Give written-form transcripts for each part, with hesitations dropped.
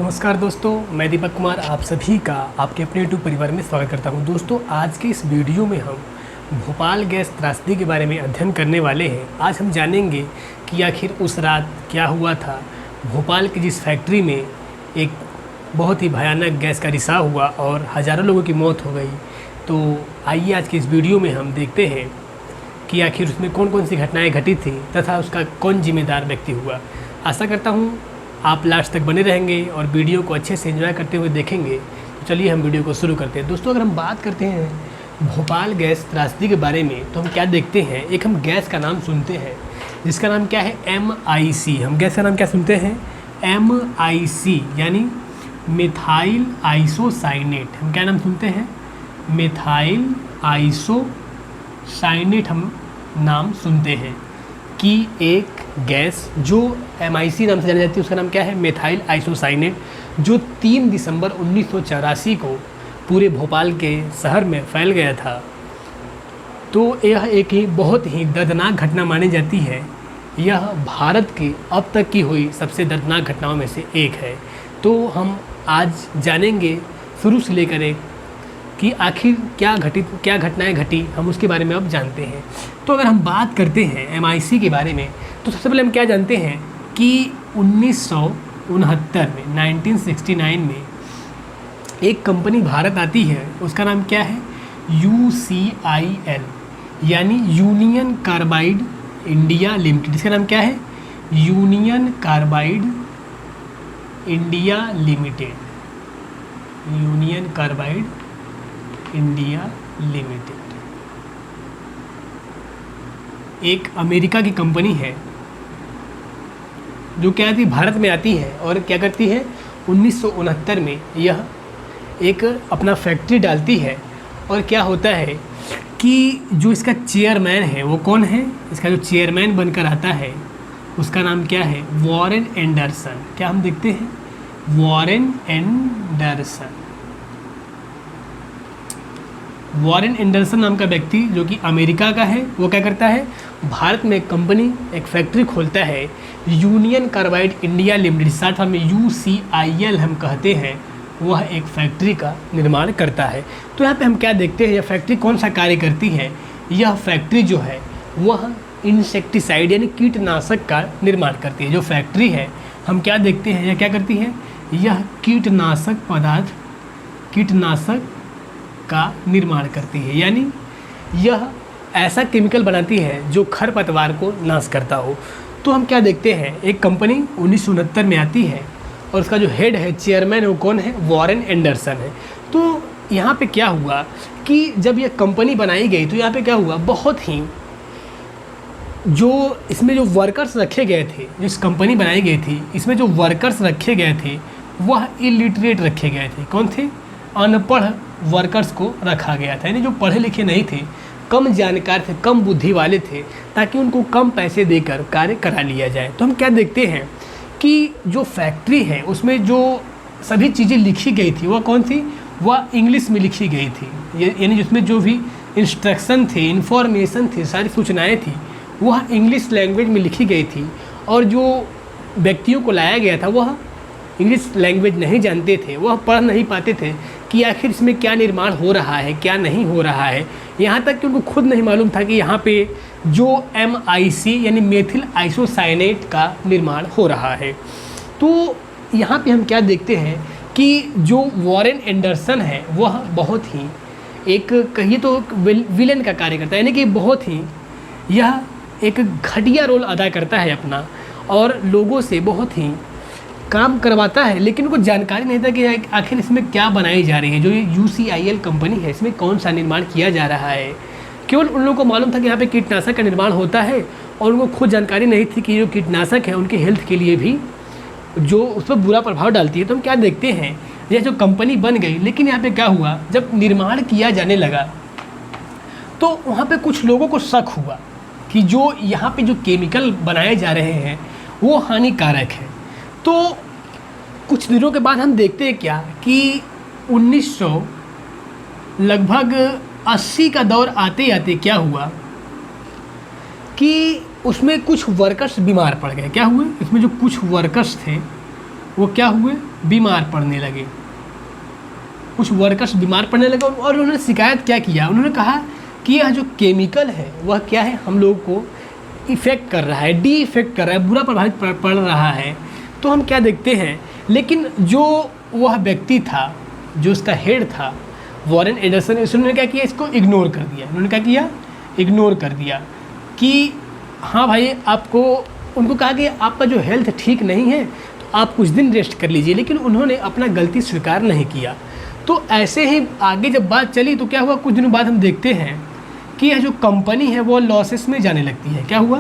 नमस्कार दोस्तों, मैं दीपक कुमार आप सभी का आपके अपने यूट्यूब परिवार में स्वागत करता हूं। दोस्तों, आज के इस वीडियो में हम भोपाल गैस त्रासदी के बारे में अध्ययन करने वाले हैं। आज हम जानेंगे कि आखिर उस रात क्या हुआ था। भोपाल की जिस फैक्ट्री में एक बहुत ही भयानक गैस का रिसाव हुआ और हज़ारों लोगों की मौत हो गई। तो आइए आज के इस वीडियो में हम देखते हैं कि आखिर उसमें कौन कौन सी घटनाएँ घटी थी तथा उसका कौन जिम्मेदार व्यक्ति हुआ। आशा करता हूँ आप लास्ट तक बने रहेंगे और वीडियो को अच्छे से एंजॉय करते हुए देखेंगे। तो चलिए हम वीडियो को शुरू करते हैं। दोस्तों, अगर हम बात करते हैं भोपाल गैस त्रासदी के बारे में तो हम क्या देखते हैं, एक हम गैस का नाम सुनते हैं जिसका नाम क्या है, MIC। हम गैस का नाम क्या सुनते हैं, MIC यानी मिथाइल आइसोसाइनेट। हम क्या नाम सुनते हैं, मिथाइल आइसोसाइनेट हम नाम सुनते हैं कि एक गैस जो MIC नाम से जानी जाती है उसका नाम क्या है, मिथाइल आइसोसाइनेट, जो 3 दिसंबर 1984 को पूरे भोपाल के शहर में फैल गया था। तो यह एक ही बहुत ही दर्दनाक घटना मानी जाती है। यह भारत की अब तक की हुई सबसे दर्दनाक घटनाओं में से एक है। तो हम आज जानेंगे शुरू से लेकर एक कि आखिर क्या घटनाएं घटी, हम उसके बारे में अब जानते हैं। तो अगर हम बात करते हैं MIC के बारे में तो सबसे पहले हम क्या जानते हैं कि 1969 में 1969 में एक कंपनी भारत आती है, उसका नाम क्या है, UCIL यानी यूनियन कार्बाइड इंडिया लिमिटेड। इसका नाम क्या है, union carbide India limited, union carbide India limited. एक अमेरिका की कंपनी है जो क्या थी, भारत में आती है और क्या करती है, 1969 में यह एक अपना फैक्ट्री डालती है। और क्या होता है कि जो इसका चेयरमैन है वो कौन है, इसका जो चेयरमैन बनकर आता है उसका नाम क्या है, वॉरेन एंडरसन। क्या हम देखते हैं, वॉरेन एंडरसन। वॉरेन एंडरसन नाम का व्यक्ति जो कि अमेरिका का है, वो क्या करता है, भारत में एक कंपनी एक फैक्ट्री खोलता है, यूनियन कार्बाइड इंडिया लिमिटेड, साथ में UCIL हम कहते हैं। वह एक फैक्ट्री का निर्माण करता है। तो यहाँ पे हम क्या देखते हैं, यह फैक्ट्री कौन सा कार्य करती है। यह फैक्ट्री जो है वह इंसेक्टिसाइड यानी कीटनाशक का निर्माण करती है। जो फैक्ट्री है हम क्या देखते हैं, यह क्या करती है, यह कीटनाशक पदार्थ, कीटनाशक का निर्माण करती है। यानी यह ऐसा केमिकल बनाती है जो खरपतवार को नाश करता हो। तो हम क्या देखते हैं, एक कंपनी 1969 में आती है और उसका जो हेड है, चेयरमैन है, वो कौन है, वॉरेन एंडरसन है। तो यहाँ पे क्या हुआ कि जब यह कंपनी बनाई गई तो यहाँ पे क्या हुआ, बहुत ही जो इसमें जो वर्कर्स रखे गए थे, जिस कंपनी बनाई गई थी इसमें जो वर्कर्स रखे गए थे वह इलिटरेट रखे गए थे। कौन थे, अनपढ़ वर्कर्स को रखा गया था, यानी जो पढ़े लिखे नहीं थे, कम जानकार थे, कम बुद्धि वाले थे, ताकि उनको कम पैसे देकर कार्य करा लिया जाए। तो हम क्या देखते हैं कि जो फैक्ट्री है उसमें जो सभी चीज़ें लिखी गई थी वह कौन थी, वह इंग्लिश में लिखी गई थी। यानी जिसमें जो भी इंस्ट्रक्शन थे, इन्फॉर्मेशन थे, सारी सूचनाएँ थी वह इंग्लिश लैंग्वेज में लिखी गई थी। और जो व्यक्तियों को लाया गया था वह इंग्लिश लैंग्वेज नहीं जानते थे, वह पढ़ नहीं पाते थे कि आखिर इसमें क्या निर्माण हो रहा है, क्या नहीं हो रहा है। यहाँ तक कि उनको खुद नहीं मालूम था कि यहाँ पे जो MIC यानी मेथिल आइसोसाइनेट का निर्माण हो रहा है। तो यहाँ पे हम क्या देखते हैं कि जो वॉरेन एंडरसन है वह बहुत ही एक कहिए तो विलेन का कार्य करता है, यानी कि बहुत ही यह एक घटिया रोल अदा करता है अपना, और लोगों से बहुत ही काम करवाता है। लेकिन उनको जानकारी नहीं था कि आखिर इसमें क्या बनाई जा रही है। जो ये UCIL कंपनी है इसमें कौन सा निर्माण किया जा रहा है। केवल उन लोगों को मालूम था कि यहाँ पे कीटनाशक का निर्माण होता है, और उनको खुद जानकारी नहीं थी कि जो कीटनाशक है उनके हेल्थ के लिए भी जो उस पर बुरा प्रभाव डालती है। तो हम क्या देखते हैं, यह जो कंपनी बन गई, लेकिन यहाँ पे क्या हुआ, जब निर्माण किया जाने लगा तो वहाँ पे कुछ लोगों को शक हुआ कि जो यहाँ पे जो केमिकल बनाए जा रहे हैं वो हानिकारक है। तो कुछ दिनों के बाद हम देखते हैं क्या कि 1900 लगभग 80 का दौर आते आते क्या हुआ कि उसमें कुछ वर्कर्स बीमार पड़ गए। क्या हुए, इसमें जो कुछ वर्कर्स थे वो क्या हुए, बीमार पड़ने लगे। कुछ वर्कर्स बीमार पड़ने लगे और उन्होंने शिकायत क्या किया, उन्होंने कहा कि यह जो केमिकल है वह क्या है, हम लोगों को इफ़ेक्ट कर रहा है, डी इफ़ेक्ट कर रहा है, बुरा प्रभावित पड़ रहा है। तो हम क्या देखते हैं, लेकिन जो वह व्यक्ति था, जो उसका हेड था वॉरेन एंडरसन, उसने क्या किया, इसको इग्नोर कर दिया। उन्होंने क्या किया, इग्नोर कर दिया कि हाँ भाई आपको, उनको कहा कि आपका जो हेल्थ ठीक नहीं है तो आप कुछ दिन रेस्ट कर लीजिए, लेकिन उन्होंने अपना गलती स्वीकार नहीं किया। तो ऐसे ही आगे जब बात चली तो क्या हुआ, कुछ दिनों बाद हम देखते हैं कि यह जो कंपनी है वो लॉसेस में जाने लगती है। क्या हुआ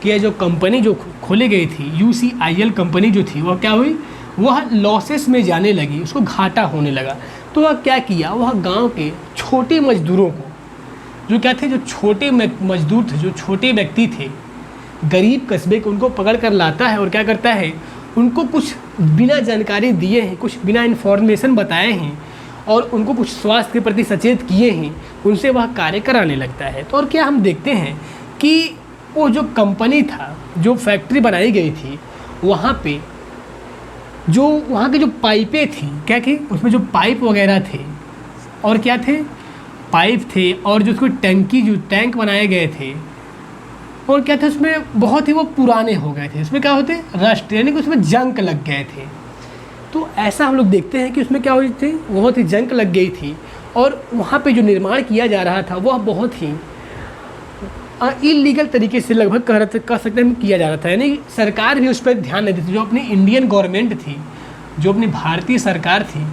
कि यह जो कंपनी जो खोली गई थी, UCIL कंपनी जो थी, वह क्या हुई, वह लॉसेस में जाने लगी, उसको घाटा होने लगा। तो वह क्या किया, वह गांव के छोटे मजदूरों को, जो क्या थे, जो छोटे मजदूर थे, जो छोटे व्यक्ति थे, गरीब कस्बे के, उनको पकड़ कर लाता है और क्या करता है, उनको कुछ बिना जानकारी दिए हैं, कुछ बिना इन्फॉर्मेशन बताए हैं और उनको कुछ स्वास्थ्य के प्रति सचेत किए हैं, उनसे वह कार्य कराने लगता है। तो और क्या हम देखते हैं कि वो जो कंपनी था, जो फैक्ट्री बनाई गई थी, वहाँ पे जो वहाँ की जो पाइपें थी, क्या थी, उसमें जो पाइप वगैरह थे और क्या थे, पाइप थे, और जो उसको टंकी, जो टैंक बनाए गए थे और क्या थे, उसमें बहुत ही वो पुराने हो गए थे, उसमें क्या होते, रस्ट, यानी कि उसमें जंक लग गए थे। तो ऐसा हम लोग देखते हैं कि उसमें क्या हुई थी, बहुत ही जंक लग गई थी और वहाँ पे जो निर्माण किया जा रहा था वह बहुत ही इलीगल तरीके से लगभग कह सकते हैं किया जा रहा था। यानी सरकार भी उस पर ध्यान नहीं देती, जो अपनी इंडियन गवर्नमेंट थी, जो अपनी भारतीय सरकार थी,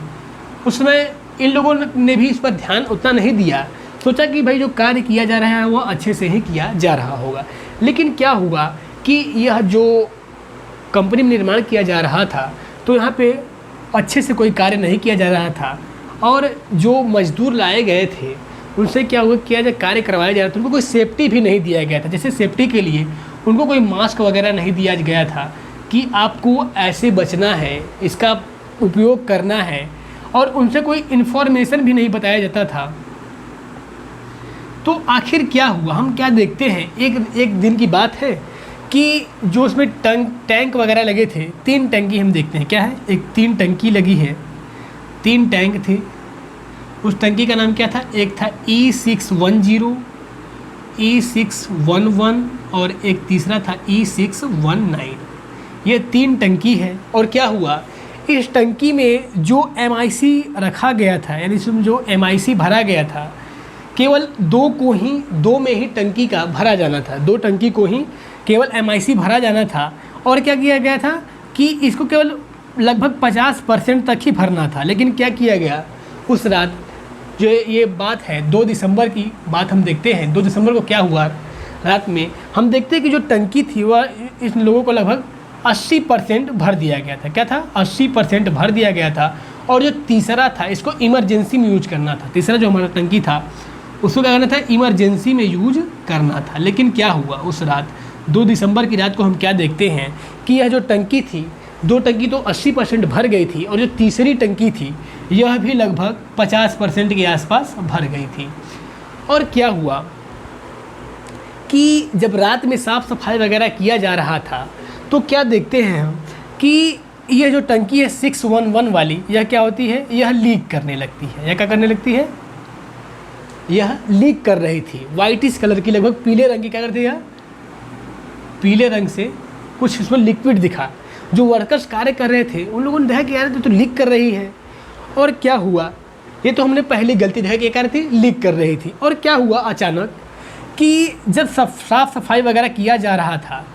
उसमें इन लोगों ने भी इस पर ध्यान उतना नहीं दिया, सोचा कि भाई जो कार्य किया जा रहा है वो अच्छे से ही किया जा रहा होगा। लेकिन क्या हुआ कि यह जो कंपनी में निर्माण किया जा रहा था तो यहाँ पे अच्छे से कोई कार्य नहीं किया जा रहा था और जो मजदूर लाए गए थे उनसे क्या हुआ, किया जो कार्य करवाया जा रहा था उनको कोई सेफ्टी भी नहीं दिया गया था। जैसे सेफ्टी के लिए उनको कोई मास्क वगैरह नहीं दिया गया था कि आपको ऐसे बचना है, इसका उपयोग करना है, और उनसे कोई इन्फॉर्मेशन भी नहीं बताया जाता था। तो आखिर क्या हुआ, हम क्या देखते हैं, एक दिन की बात है कि जो उसमें टैंक वगैरह लगे थे, 3 टंकी हम देखते हैं, क्या है, एक 3 टंकी लगी है, 3 टैंक थे। उस टंकी का नाम क्या था, एक था E610, E611 और एक तीसरा था E619। ये 3 टंकी है। और क्या हुआ, इस टंकी में जो MIC रखा गया था, यानी इसमें जो MIC भरा गया था, केवल 2 में ही टंकी का भरा जाना था, 2 टंकी को ही केवल MIC भरा जाना था। और क्या किया गया था कि इसको केवल लगभग 50% तक ही भरना था। लेकिन क्या किया गया, उस रात, जो ये बात है 2 दिसंबर की बात हम देखते हैं, 2 दिसंबर को क्या हुआ, रात में हम देखते हैं कि जो टंकी थी वह इन लोगों को लगभग 80% भर दिया गया था। क्या था, 80% भर दिया गया था। और जो तीसरा था, इसको इमरजेंसी में यूज करना था, तीसरा जो हमारा टंकी था उसको क्या करना था, इमरजेंसी में यूज करना था। लेकिन क्या हुआ, उस रात 2 दिसंबर की रात को हम क्या देखते हैं कि यह जो टंकी थी, 2 टंकी तो 80% भर गई थी और जो तीसरी टंकी थी यह भी लगभग 50% के आसपास भर गई थी। और क्या हुआ कि जब रात में साफ़ सफाई वगैरह किया जा रहा था तो क्या देखते हैं हम कि यह जो टंकी है 611 वाली, यह क्या होती है, यह लीक करने लगती है। यह क्या करने लगती है, यह लीक कर रही थी, वाइटिश कलर की, लगभग पीले रंग की, क्या करती है, पीले रंग से कुछ इसमें लिक्विड दिखा। जो वर्कर्स कार्य कर रहे थे उन लोगों ने देखा कि यार तो लीक कर रही है। और क्या हुआ, ये तो हमने पहली गलती देखा कि क्या कर रही थी, लीक कर रही थी। और क्या हुआ अचानक कि जब साफ सफाई वगैरह किया जा रहा था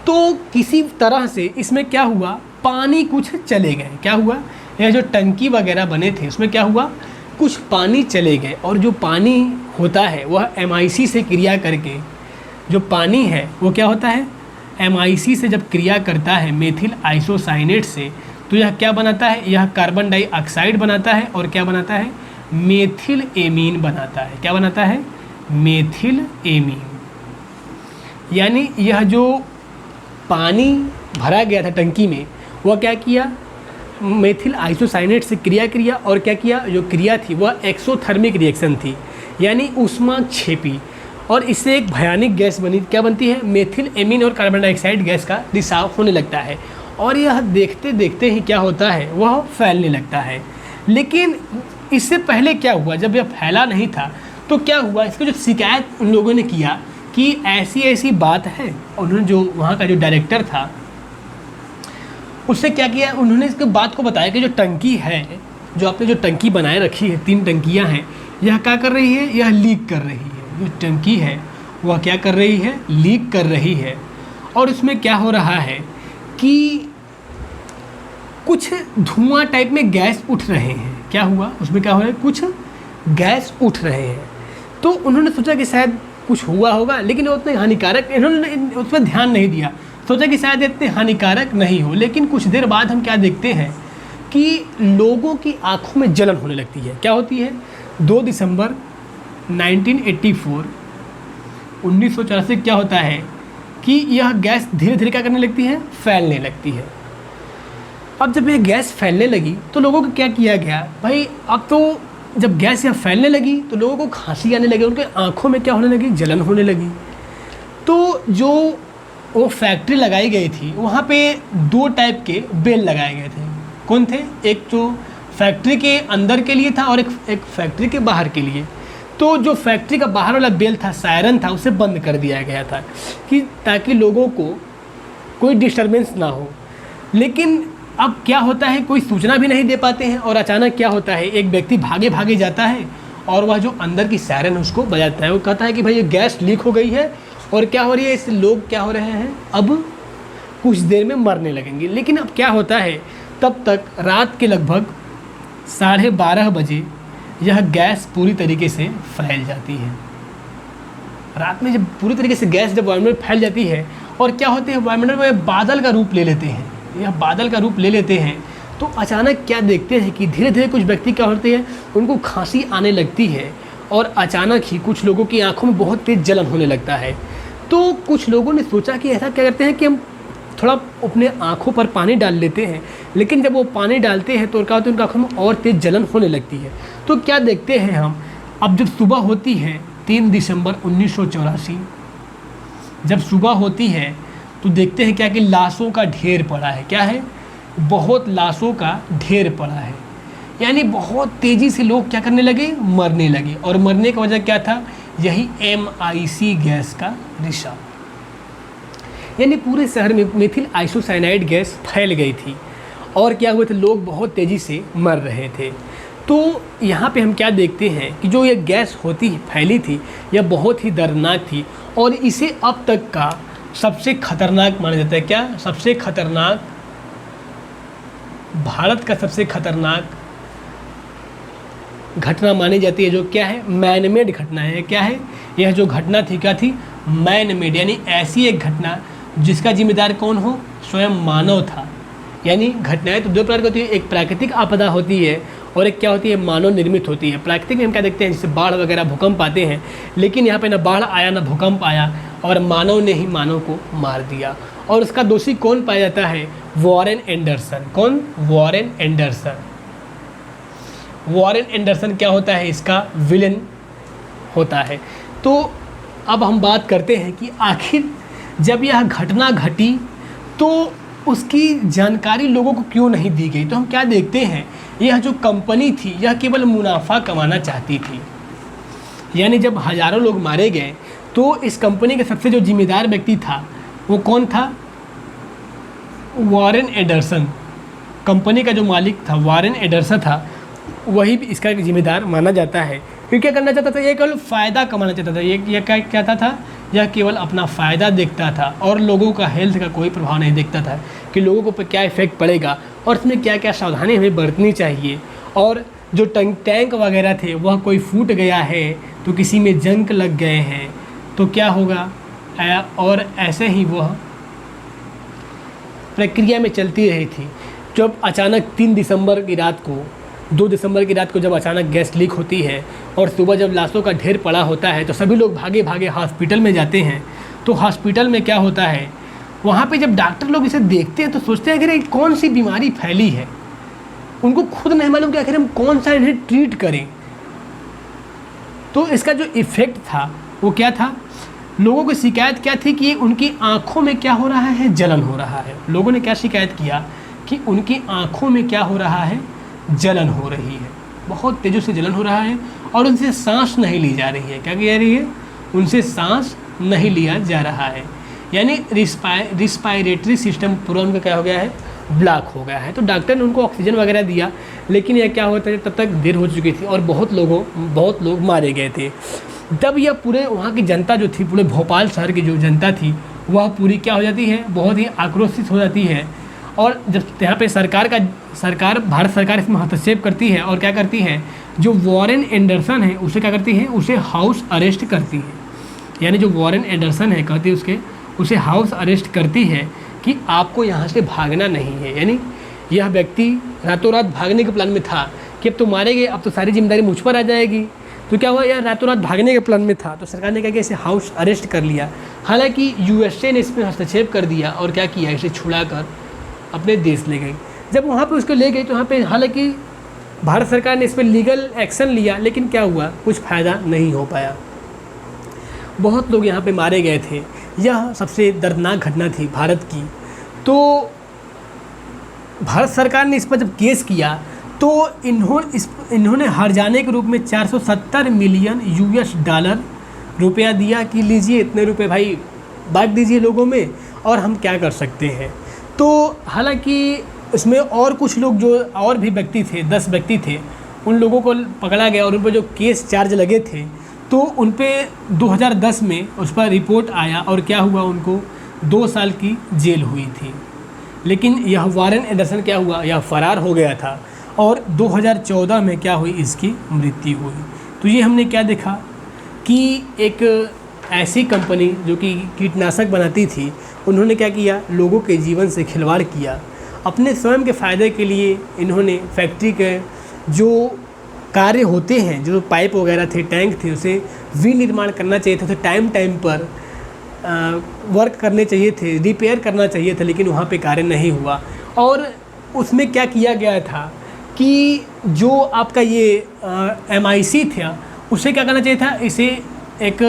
तो किसी तरह से इसमें क्या हुआ, पानी कुछ चले गए। क्या हुआ, यह जो टंकी वगैरह बने थे उसमें क्या हुआ, कुछ पानी चले गए। और जो पानी होता है वह MIC से क्रिया करके, जो पानी है वो क्या होता है, MIC से जब क्रिया करता है मेथिल आइसोसाइनेट से, तो यह क्या बनाता है, यह कार्बन डाइऑक्साइड बनाता है और क्या बनाता है, मेथिल एमीन बनाता है। क्या बनाता है, मेथिल एमीन। यानी यह जो पानी भरा गया था टंकी में वह क्या किया, मेथिल आइसोसाइनेट से क्रिया किया और क्या किया, जो क्रिया थी वह एक्सोथर्मिक रिएक्शन थी, यानी ऊष्माक्षेपी। और इससे एक भयानक गैस बनी, क्या बनती है, मेथिल एमीन और कार्बन डाइऑक्साइड गैस का रिसाव होने लगता है। और यह देखते देखते ही क्या होता है, वह फैलने लगता है। लेकिन इससे पहले क्या हुआ, जब यह फैला नहीं था तो क्या हुआ, इसका जो शिकायत उन लोगों ने किया कि ऐसी ऐसी बात है, उन्होंने जो वहाँ का जो डायरेक्टर था उससे क्या किया, उन्होंने इसके बात को बताया कि जो टंकी है, जो आपने जो टंकी बनाए रखी है, 3 टंकियाँ हैं, यह क्या कर रही है, यह लीक कर रही है। जो टंकी है वह क्या कर रही है, लीक कर रही है। और इसमें क्या हो रहा है कि कुछ धुआं टाइप में गैस उठ रहे हैं। क्या हुआ, उसमें क्या हो रहा है, कुछ गैस उठ रहे हैं। तो उन्होंने सोचा कि शायद कुछ हुआ होगा, लेकिन वो उतने हानिकारक, इन्होंने उस पर ध्यान नहीं दिया, सोचा कि शायद इतने हानिकारक नहीं हो। लेकिन कुछ देर बाद हम क्या देखते हैं कि लोगों की आंखों में जलन होने लगती है। क्या होती है, 2 दिसंबर 1984 क्या होता है कि यह गैस धीरे धीरे क्या करने लगती है, फैलने लगती है। अब जब यह गैस फैलने लगी तो लोगों को क्या किया गया, भाई अब तो जब गैस यह फैलने लगी तो लोगों को खांसी आने लगी, उनके आंखों में क्या होने लगी, जलन होने लगी। तो जो वो फैक्ट्री लगाई गई थी वहाँ पे 2 टाइप के बेल लगाए गए थे। कौन थे, एक जो फैक्ट्री के अंदर के लिए था और एक फैक्ट्री के बाहर के लिए। तो जो फैक्ट्री का बाहर वाला बेल था, सायरन था, उसे बंद कर दिया गया था कि ताकि लोगों को कोई डिस्टरबेंस ना हो। लेकिन अब क्या होता है, कोई सूचना भी नहीं दे पाते हैं और अचानक क्या होता है, एक व्यक्ति भागे भागे जाता है और वह जो अंदर की सायरन उसको बजाता है। वो कहता है कि भाई ये गैस लीक हो गई है और क्या हो रही है, इससे लोग क्या हो रहे हैं, अब कुछ देर में मरने लगेंगे। लेकिन अब क्या होता है, तब तक रात के लगभग 12:30 बजे यह गैस पूरी तरीके से फैल जाती है। रात में जब पूरी तरीके से गैस जब वायुमंडल में फैल जाती है और क्या होते हैं, वायुमंडल में बादल का रूप ले लेते हैं, यह बादल का रूप ले लेते हैं, तो अचानक क्या देखते हैं कि धीरे धीरे कुछ व्यक्ति क्या होते हैं, उनको खांसी आने लगती है और अचानक ही कुछ लोगों की आंखों में बहुत तेज़ जलन होने लगता है। तो कुछ लोगों ने सोचा कि ऐसा क्या करते हैं कि हम थोड़ा अपने आँखों पर पानी डाल लेते हैं। लेकिन जब वो पानी डालते हैं तो क्या होता है, उनकी आँखों में और तेज़ जलन होने लगती है। तो क्या देखते हैं हम, अब जब सुबह होती है 3 दिसंबर 1984, जब सुबह होती है तो देखते हैं क्या कि लाशों का ढेर पड़ा है। क्या है, बहुत लाशों का ढेर पड़ा है, यानी बहुत तेज़ी से लोग क्या करने लगे, मरने लगे। और मरने का वजह क्या था, यही MIC गैस का रिसाव, यानी पूरे शहर में मेथिल आइसोसाइनाइड गैस फैल गई थी और क्या हुए थे, लोग बहुत तेज़ी से मर रहे थे। तो यहाँ पे हम क्या देखते हैं कि जो ये गैस फैली थी, यह बहुत ही दर्दनाक थी और इसे अब तक का सबसे खतरनाक माना जाता है। क्या, सबसे खतरनाक, भारत का सबसे खतरनाक घटना मानी जाती है, जो क्या है, मैन मेड घटना है। क्या है, यह जो घटना थी क्या थी, मैन मेड, यानी ऐसी एक घटना जिसका जिम्मेदार कौन हो, स्वयं मानव था। यानी घटनाएं तो 2 प्रकार की होती है, एक प्राकृतिक आपदा होती है और एक क्या होती है, मानव निर्मित होती है। प्राकृतिक में हम क्या देखते हैं, जैसे बाढ़ वगैरह, भूकंप आते हैं, लेकिन यहाँ पे ना बाढ़ आया ना भूकंप आया और मानव ने ही मानव को मार दिया। और उसका दोषी कौन पाया जाता है, वॉरेन एंडरसन। कौन, वॉरेन एंडरसन। वॉरेन एंडरसन क्या होता है, इसका विलेन होता है। तो अब हम बात करते हैं कि आखिर जब यह घटना घटी तो उसकी जानकारी लोगों को क्यों नहीं दी गई। तो हम क्या देखते हैं, यह जो कंपनी थी यह केवल मुनाफा कमाना चाहती थी। यानी जब हज़ारों लोग मारे गए तो इस कंपनी के सबसे जो जिम्मेदार व्यक्ति था वो कौन था, वॉरेन एंडरसन। कंपनी का जो मालिक था वॉरेन एंडरसन था, वही भी इसका जिम्मेदार माना जाता है। फिर क्या करना चाहता था, ये केवल फ़ायदा कमाना चाहता था। ये क्या कहता था, यह केवल अपना फ़ायदा देखता था और लोगों का हेल्थ का कोई प्रभाव नहीं देखता था कि लोगों पर क्या इफ़ेक्ट पड़ेगा और इसमें क्या क्या सावधानी हमें बरतनी चाहिए। और जो टैंक वगैरह थे वह कोई फूट गया है तो किसी में जंग लग गए हैं तो क्या होगा, और ऐसे ही वह प्रक्रिया में चलती रही थी। जब अचानक 3 दिसंबर की रात को, 2 दिसंबर की रात को जब अचानक गैस लीक होती है और सुबह जब लाशों का ढेर पड़ा होता है तो सभी लोग भागे भागे हॉस्पिटल में जाते हैं। तो हॉस्पिटल में क्या होता है, वहाँ पे जब डॉक्टर लोग इसे देखते हैं तो सोचते हैं कि ये कौन सी बीमारी फैली है। उनको खुद नहीं मालूम कि आखिर हम कौन सा इन्हें ट्रीट करें। तो इसका जो इफ़ेक्ट था वो क्या था, लोगों की शिकायत क्या थी कि उनकी आँखों में क्या हो रहा है, जलन हो रहा है। लोगों ने क्या शिकायत किया कि उनकी आँखों में क्या हो रहा है, जलन हो रही है, बहुत तेज़ी से जलन हो रहा है और उनसे सांस नहीं ली जा रही है। क्या की जा रही है? उनसे सांस नहीं लिया जा रहा है, यानी रिस्पायरेटरी सिस्टम पूरा उनका क्या हो गया है, ब्लॉक हो गया है। तो डॉक्टर ने उनको ऑक्सीजन वगैरह दिया, लेकिन यह क्या होता है, तब तक देर हो चुकी थी और बहुत लोग मारे गए थे। तब यह पूरे वहाँ की जनता जो थी, पूरे भोपाल शहर की जो जनता थी, वह पूरी क्या हो जाती है, बहुत ही आक्रोशित हो जाती है। और जब यहाँ पे भारत सरकार इसमें हस्तक्षेप करती है और क्या करती है, जो वॉरेन एंडरसन है उसे क्या करती है, उसे हाउस अरेस्ट करती है। यानी जो वॉरेन एंडरसन है कहती है उसे हाउस अरेस्ट करती है कि आपको यहाँ से भागना नहीं है। यानी यह व्यक्ति रातों रात भागने के प्लान में था कि अब तो मारे गए, अब तो सारी जिम्मेदारी मुझ पर आ जाएगी। तो क्या हुआ, यह रातों रात भागने के प्लान में था, तो सरकार ने क्या किया, इसे हाउस अरेस्ट कर लिया। हालांकि यूएसए ने इसमें हस्तक्षेप कर दिया और क्या किया, इसे छुड़ा कर अपने देश ले गई। जब वहाँ पे उसको ले गई तो वहाँ पे हालांकि भारत सरकार ने इस पर लीगल एक्शन लिया, लेकिन क्या हुआ, कुछ फ़ायदा नहीं हो पाया। बहुत लोग यहाँ पे मारे गए थे। यह सबसे दर्दनाक घटना थी भारत की। तो भारत सरकार ने इस पर जब केस किया तो इन्होंने हर्जाने के रूप में 470 मिलियन यूएस डॉलर रुपया दिया कि लीजिए इतने रुपए भाई बांट दीजिए लोगों में, और हम क्या कर सकते हैं। तो हालांकि इसमें और कुछ लोग जो और भी व्यक्ति थे, 10 व्यक्ति थे, उन लोगों को पकड़ा गया और उन पर जो केस चार्ज लगे थे तो उन पे 2010 में उस पर रिपोर्ट आया और क्या हुआ, उनको 2 साल की जेल हुई थी। लेकिन यह वॉरेन एंडरसन क्या हुआ, यह फरार हो गया था और 2014 में क्या हुई, इसकी मृत्यु हुई। तो ये हमने क्या देखा कि एक ऐसी कंपनी जो कि कीटनाशक बनाती थी, उन्होंने क्या किया, लोगों के जीवन से खिलवाड़ किया। अपने स्वयं के फ़ायदे के लिए इन्होंने फैक्ट्री के जो कार्य होते हैं, जो पाइप वगैरह थे, टैंक थे, उसे विनिर्माण करना चाहिए था, तो टाइम पर वर्क करने चाहिए थे, रिपेयर करना चाहिए था, लेकिन वहाँ पे कार्य नहीं हुआ। और उसमें क्या किया गया था कि जो आपका ये MIC था, उसे क्या करना चाहिए था, इसे एक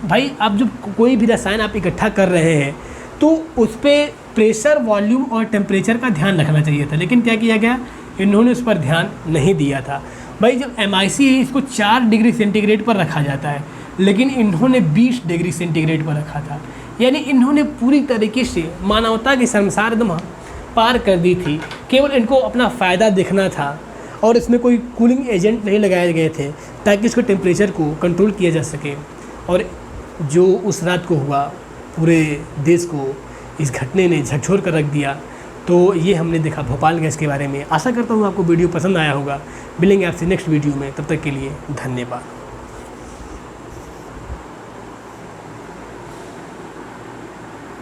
भाई आप जब कोई भी रसायन आप इकट्ठा कर रहे हैं तो उस पर प्रेशर, वॉल्यूम और टेम्परेचर का ध्यान रखना चाहिए था, लेकिन क्या किया गया, इन्होंने उस पर ध्यान नहीं दिया था। भाई जब MIC है इसको 4 डिग्री सेंटीग्रेड पर रखा जाता है, लेकिन इन्होंने 20 डिग्री सेंटीग्रेड पर रखा था। यानी इन्होंने पूरी तरीके से मानवता की शर्मसार एकदम पार कर दी थी। केवल इनको अपना फ़ायदा देखना था और इसमें कोई कूलिंग एजेंट नहीं लगाए गए थे ताकि इसको टेम्परेचर को कंट्रोल किया जा सके। और जो उस रात को हुआ, पूरे देश को इस घटने ने झकझोर कर रख दिया। तो ये हमने देखा भोपाल गैस के बारे में। आशा करता हूँ आपको वीडियो पसंद आया होगा। मिलेंगे आपसे नेक्स्ट वीडियो में, तब तक के लिए धन्यवाद।